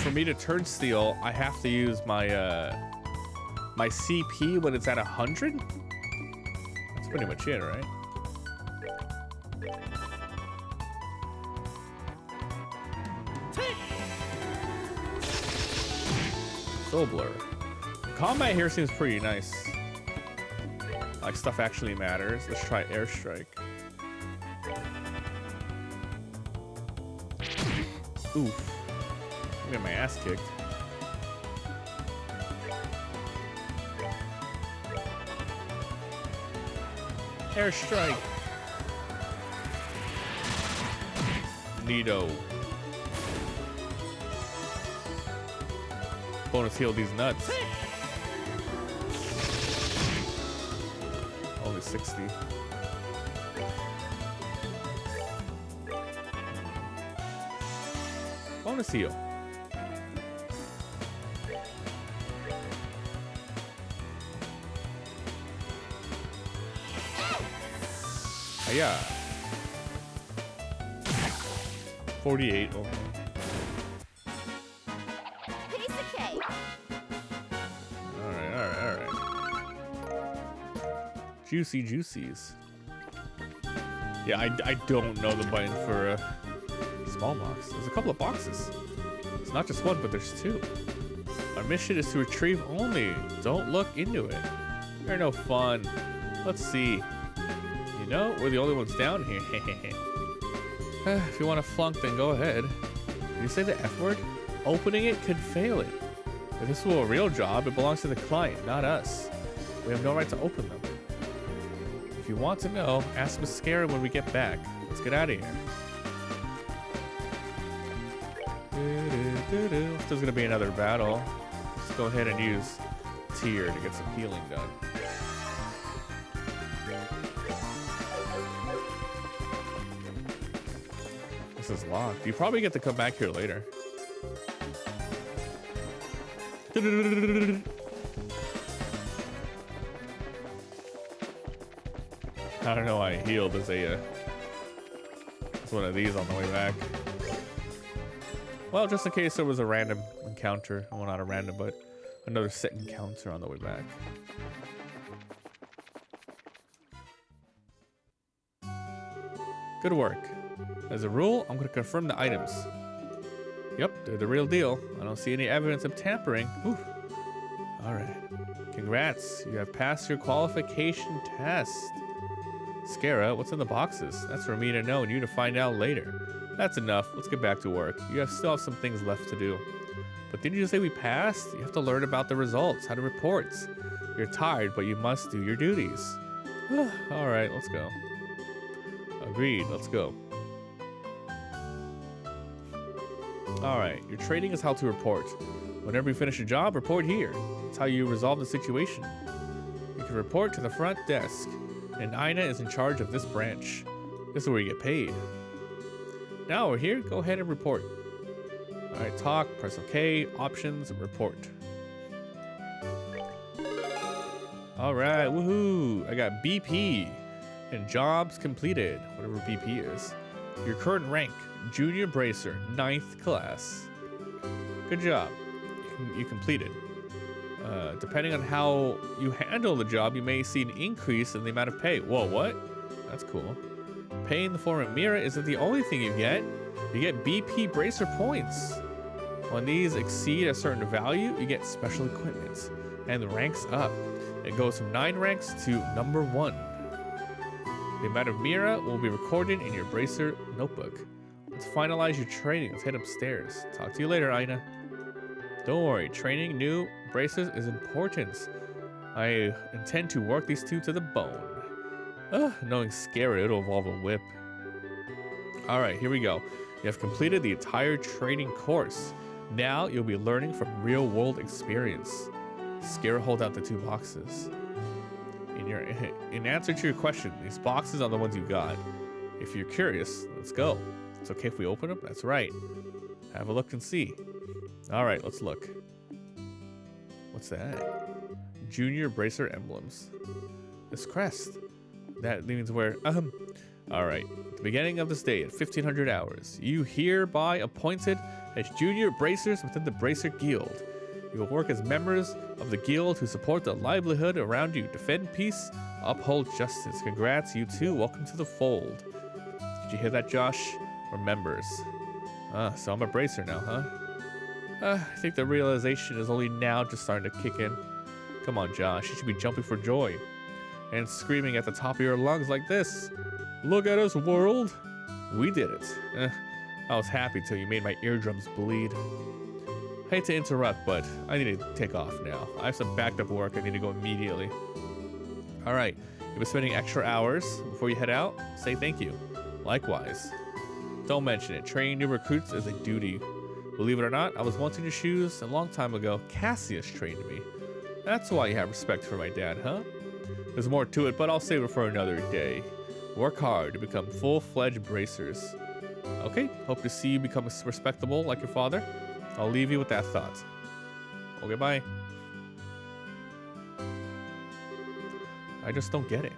for me to turn steal, I have to use my my CP when it's at 100? That's pretty much it, right? Soul Blur. Combat here seems pretty nice. Like stuff actually matters. Let's try Airstrike. Oof. I'm getting my ass kicked. Airstrike. Neato. Bonus heal these nuts. Only 60. Bonus heal. Yeah. 48 only. Piece of cake. Alright. Juicy juicies. Yeah, I don't know the button for a small box. There's a couple of boxes. It's not just one, but there's two. Our mission is to retrieve only. Don't look into it. You're no fun. Let's see. You know, we're the only ones down here. If you want to flunk, then go ahead. Did you say the F word? Opening it could fail it. If this were a real job, it belongs to the client, not us. We have no right to open them. If you want to know, ask Miss Scare when we get back. Let's get out of here. If there's gonna be another battle, let's go ahead and use Tear to get some healing done. This is locked. You probably get to come back here later. I don't know why I healed as a as one of these on the way back. Well, just in case there was a random encounter. Well, not a random, but another set encounter on the way back. Good work. As a rule, I'm going to confirm the items. Yep, they're the real deal. I don't see any evidence of tampering. Oof. All right. Congrats. You have passed your qualification test. Scara, what's in the boxes? That's for me to know and you to find out later. That's enough. Let's get back to work. You still have some things left to do. But didn't you say we passed? You have to learn about the results, how to report. You're tired, but you must do your duties. All right, let's go. Agreed. Let's go. Alright, your training is how to report. Whenever you finish a job, report here. It's how you resolve the situation. You can report to the front desk, and Ina is in charge of this branch. This is where you get paid. Now we're here, go ahead and report. Alright, talk, press OK, options, report. Alright, woohoo! I got BP and jobs completed, whatever BP is. Your current rank. Junior Bracer, 9th class. Good job. You completed. Depending on how you handle the job, you may see an increase in the amount of pay. Whoa, what? That's cool. Pay in the form of Mira isn't the only thing you get. You get BP Bracer points. When these exceed a certain value, you get special equipment. And the ranks up. It goes from 9 ranks to number 1. The amount of Mira will be recorded in your Bracer notebook. Let's finalize your training. Let's head upstairs. Talk to you later, Ina. Don't worry, training new bracers is important. I intend to work these two to the bone. Knowing scary, it'll involve a whip. Alright, here we go. You have completed the entire training course. Now you'll be learning from real-world experience. Scare, hold out the 2 boxes. In answer to your question, these boxes are the ones you got. If you're curious, let's go. It's okay if we open them? That's right. Have a look and see. Alright, let's look. What's that? Junior Bracer emblems. This crest. That means we're... Alright. At the beginning of this day at 1500 hours, you hereby appointed as junior bracers within the Bracer Guild. You will work as members of the guild who support the livelihood around you, defend peace, uphold justice. Congrats, you too. Welcome to the fold. Did you hear that, Josh? We're members. So I'm a bracer now, huh? I think the realization is only now just starting to kick in. Come on, Josh, you should be jumping for joy and screaming at the top of your lungs like this. Look at us, world. We did it. I was happy till you made my eardrums bleed. Hate to interrupt, but I need to take off now. I have some backed up work. I need to go immediately. All right, you've been spending extra hours. Before you head out, say thank you. Likewise. Don't mention it. Training new recruits is a duty. Believe it or not, I was once in your shoes a long time ago. Cassius trained me. That's why you have respect for my dad, huh? There's more to it, but I'll save it for another day. Work hard to become full-fledged bracers. Okay, hope to see you become respectable like your father. I'll leave you with that thought. Okay, bye. I just don't get it.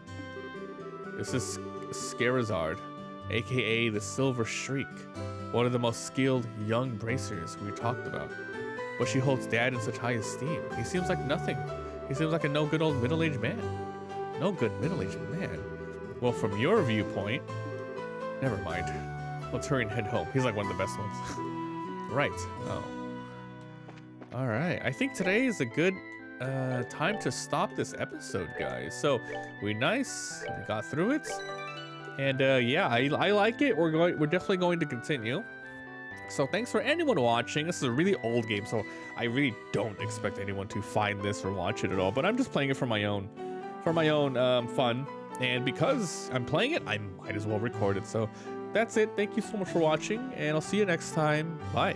This is Scarizard, aka the Silver Shriek, one of the most skilled young bracers we talked about. But she holds Dad in such high esteem. He seems like nothing. He seems like a no good old middle-aged man. No good middle-aged man. Well, from your viewpoint, never mind. Let's hurry and head home. He's like one of the best ones. Right. Oh. All right. I think today is a good time to stop this episode, guys. So we got through it, and yeah, I like it. We're definitely going to continue. So thanks for anyone watching. This is a really old game, so I really don't expect anyone to find this or watch it at all. But I'm just playing it for my own fun. And because I'm playing it, I might as well record it. So that's it. Thank you so much for watching, and I'll see you next time. Bye.